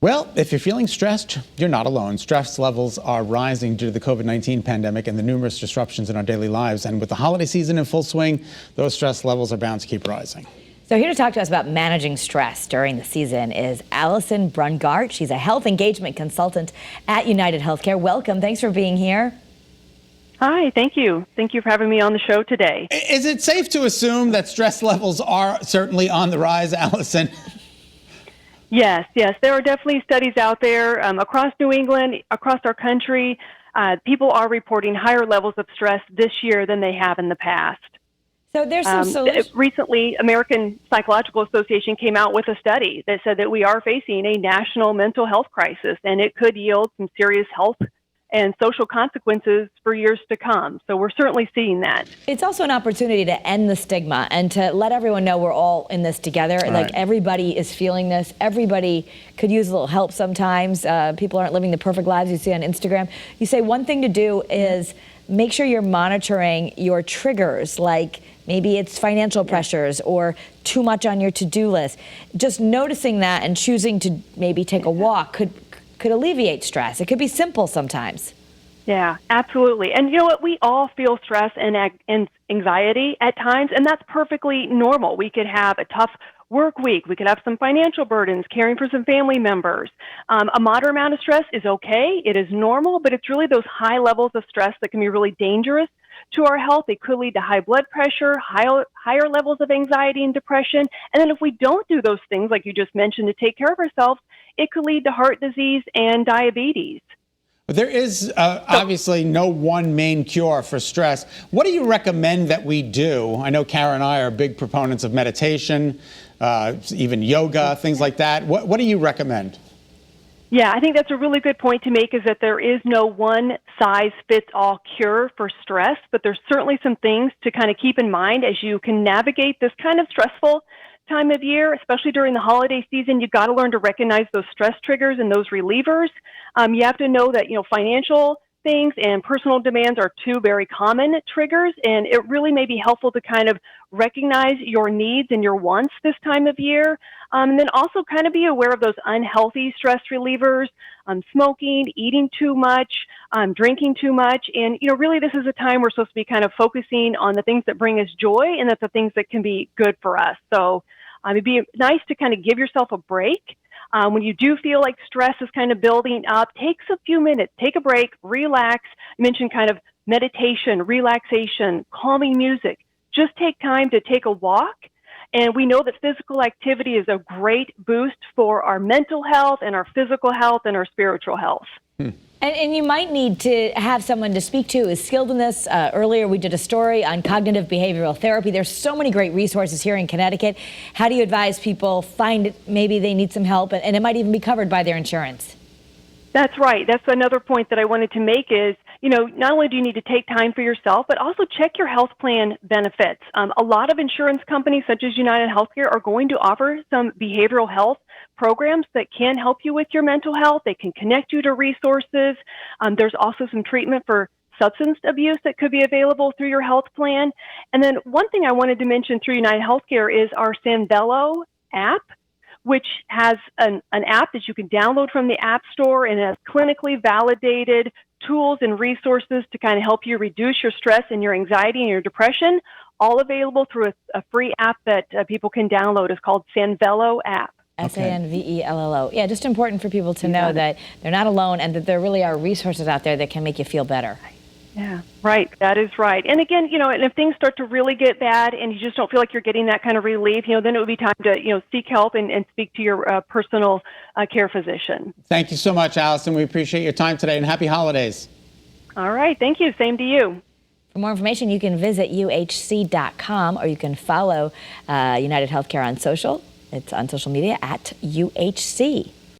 Well, if you're feeling stressed, you're not alone. Stress levels are rising due to the COVID-19 pandemic and the numerous disruptions in our daily lives. And with the holiday season in full swing, those stress levels are bound to keep rising. So here to talk to us about managing stress during the season is Allison Brungardt. She's a health engagement consultant at United Healthcare. Welcome. Thanks for being here. Hi, thank you. Thank you for having me on the show today. Is it safe to assume that stress levels are certainly on the rise, Allison? Yes. There are definitely studies out there across New England, across our country. People are reporting higher levels of stress this year than they have in the past. So there's some solutions. Recently, American Psychological Association came out with a study that said that we are facing a national mental health crisis, and it could yield some serious health and social consequences for years to come. So we're certainly seeing that. It's also an opportunity to end the stigma and to let everyone know we're all in this together. Right. Like everybody is feeling this. Everybody could use a little help sometimes. People aren't living the perfect lives you see on Instagram. You say one thing to do is make sure you're monitoring your triggers, like maybe it's financial pressures or too much on your to-do list. Just noticing that and choosing to maybe take a walk could alleviate stress. It could be simple sometimes. Yeah, absolutely. And you know what? We all feel stress and anxiety at times, and that's perfectly normal. We could have a tough work week. We could have some financial burdens, caring for some family members. A moderate amount of stress is okay. It is normal, but it's really those high levels of stress that can be really dangerous to our health. It could lead to high blood pressure, higher levels of anxiety and depression. And then if we don't do those things, like you just mentioned, to take care of ourselves, it could lead to heart disease and diabetes. But there is obviously no one main cure for stress. What do you recommend that we do? I know Kara and I are big proponents of meditation, even yoga, things like that. What do you recommend? Yeah, I think that's a really good point to make, is that there is no one-size-fits-all cure for stress, but there's certainly some things to kind of keep in mind as you can navigate this kind of stressful time of year, especially during the holiday season. You've got to learn to recognize those stress triggers and those relievers. You have to know that, financial things and personal demands are two very common triggers, and it really may be helpful to kind of recognize your needs and your wants this time of year. And then also kind of be aware of those unhealthy stress relievers, smoking, eating too much, drinking too much. And, really this is a time we're supposed to be kind of focusing on the things that bring us joy and that's the things that can be good for us. So it'd be nice to kind of give yourself a break. When you do feel like stress is kind of building up, takes a few minutes, take a break, relax. I mentioned kind of meditation, relaxation, calming music. Just take time to take a walk. And we know that physical activity is a great boost for our mental health and our physical health and our spiritual health. And you might need to have someone to speak to who is skilled in this. Earlier, we did a story on cognitive behavioral therapy. There's so many great resources here in Connecticut. How do you advise people find maybe they need some help, and it might even be covered by their insurance? That's right. That's another point that I wanted to make is, not only do you need to take time for yourself, but also check your health plan benefits. A lot of insurance companies, such as United Healthcare, are going to offer some behavioral health programs that can help you with your mental health. They can connect you to resources. There's also some treatment for substance abuse that could be available through your health plan. And then one thing I wanted to mention through United Healthcare is our Sanvello app, which has an app that you can download from the App Store, and it has clinically validated tools and resources to kind of help you reduce your stress and your anxiety and your depression, all available through a free app that people can download. It's called Sanvello app. Sanvello. Yeah, just important for people to know that they're not alone and that there really are resources out there that can make you feel better. Yeah, right. That is right. And again, and if things start to really get bad and you just don't feel like you're getting that kind of relief, then it would be time to, seek help and speak to your personal care physician. Thank you so much, Allison. We appreciate your time today, and happy holidays. All right. Thank you. Same to you. For more information, you can visit uhc.com, or you can follow United Healthcare on social. It's on social media at UHC.